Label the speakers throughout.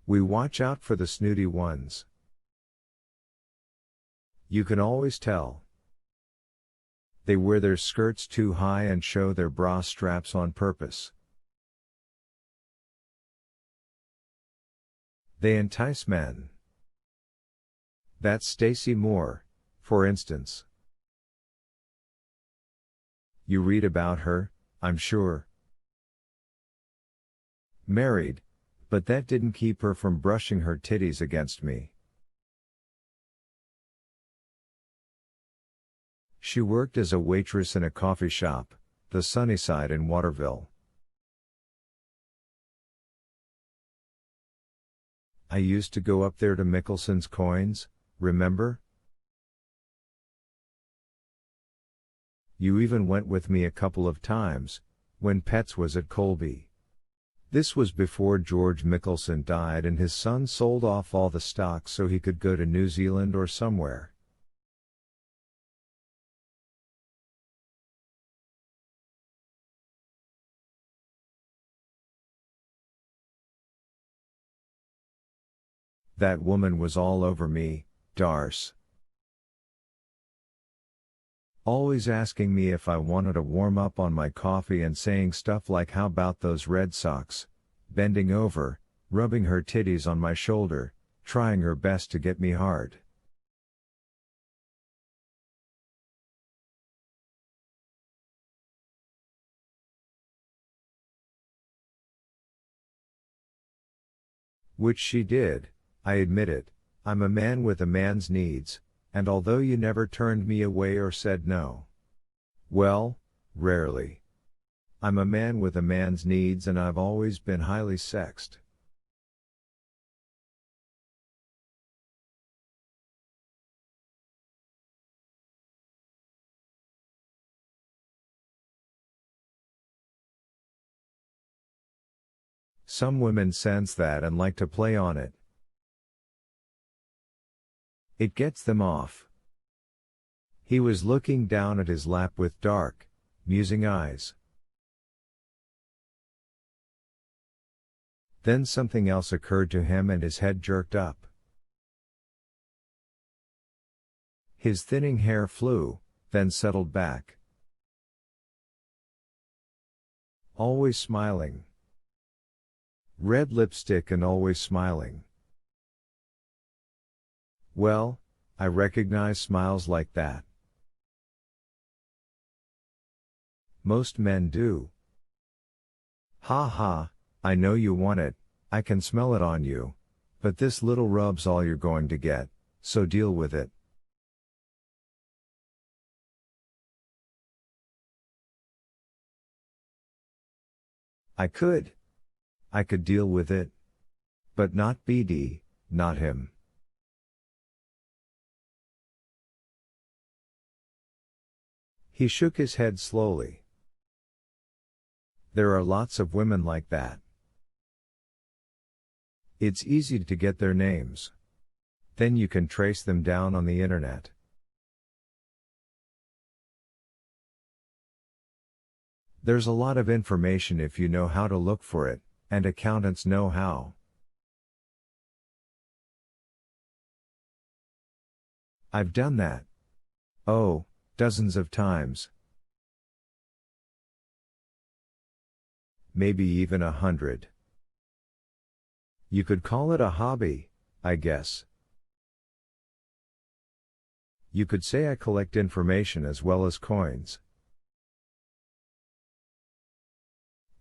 Speaker 1: We watch out for the snooty ones. You can always tell. They wear their skirts too high and show their bra straps on purpose. They entice men. That's Stacey Moore, for instance. You read about her, I'm sure. Married, but that didn't keep her from brushing her titties against me. She worked as a waitress in a coffee shop, the Sunnyside in Waterville. I used to go up there to Mickelson's Coins, remember? You even went with me a couple of times, when Pets was at Colby. This was before George Mickelson died and his son sold off all the stock so he could go to New Zealand or somewhere. That woman was all over me, Darce. Always asking me if I wanted to warm up on my coffee and saying stuff like how about those Red Sox, bending over, rubbing her titties on my shoulder, trying her best to get me hard. Which she did, I admit it. I'm a man with a man's needs, and although you never turned me away or said no. Well, rarely. I'm a man with a man's needs and I've always been highly sexed. Some women sense that and like to play on it. It gets them off. He was looking down at his lap with dark, musing eyes. Then something else occurred to him and his head jerked up. His thinning hair flew, then settled back. Always smiling. Red lipstick and always smiling. Well, I recognize smiles like that. Most men do. Ha ha, I know you want it, I can smell it on you, but this little rub's all you're going to get, so deal with it. I could deal with it. But not BD, not him. He shook his head slowly. There are lots of women like that. It's easy to get their names. Then you can trace them down on the internet. There's a lot of information if you know how to look for it, and accountants know how. I've done that. Oh, dozens of times. Maybe even 100. You could call it a hobby, I guess. You could say I collect information as well as coins.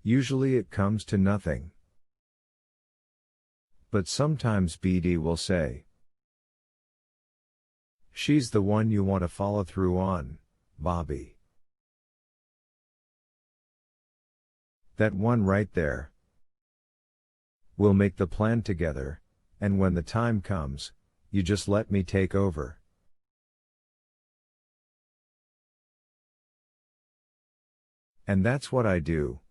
Speaker 1: Usually it comes to nothing. But sometimes BD will say, "She's the one you want to follow through on, Bobby." That one right there. We'll make the plan together, and when the time comes, you just let me take over. And that's what I do.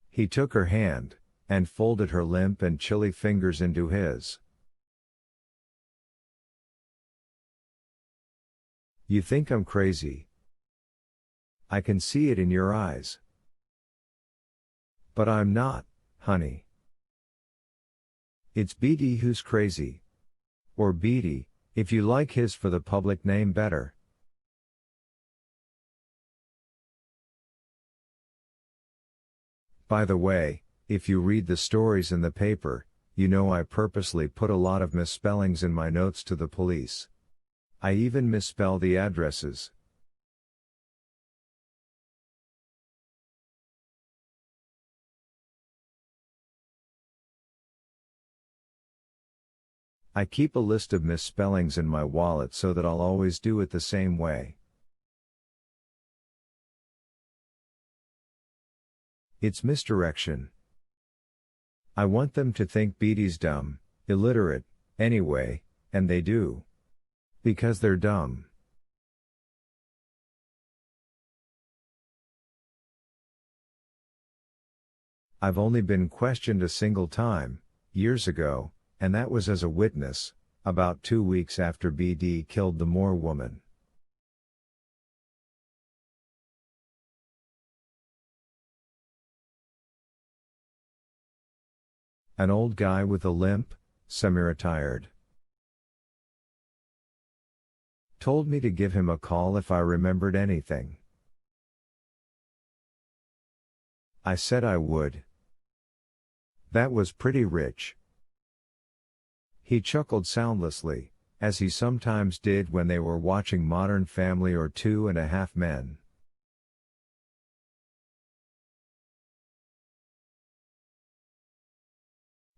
Speaker 1: He took her hand, and folded her limp and chilly fingers into his. You think I'm crazy. I can see it in your eyes. But I'm not, honey. It's BD who's crazy. Or BD, if you like his for the public name better. By the way, if you read the stories in the paper, you know I purposely put a lot of misspellings in my notes to the police. I even misspell the addresses. I keep a list of misspellings in my wallet so that I'll always do it the same way. It's misdirection. I want them to think BD's dumb, illiterate, anyway, and they do. Because they're dumb. I've only been questioned a single time, years ago, and that was as a witness, about 2 weeks after BD killed the Moore woman. An old guy with a limp, semi-retired. Told me to give him a call if I remembered anything. I said I would. That was pretty rich. He chuckled soundlessly, as he sometimes did when they were watching Modern Family or 2.5 Men.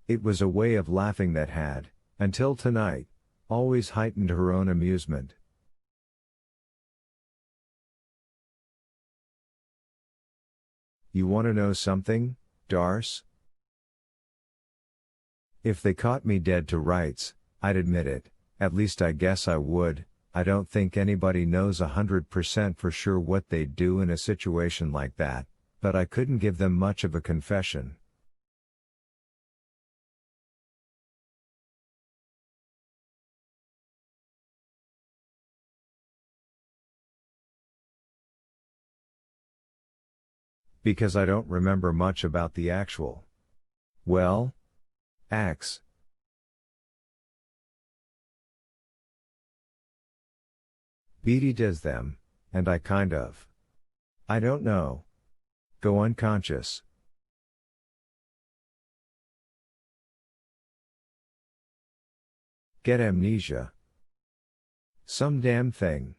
Speaker 1: It was a way of laughing that had, until tonight, always heightened her own amusement. You want to know something, Darce? If they caught me dead to rights, I'd admit it, at least I guess I would. I don't think anybody knows 100% for sure what they'd do in a situation like that, but I couldn't give them much of a confession. Because I don't remember much about the actual, well, acts. BD does them, and I I don't know. Go unconscious. Get amnesia. Some damn thing.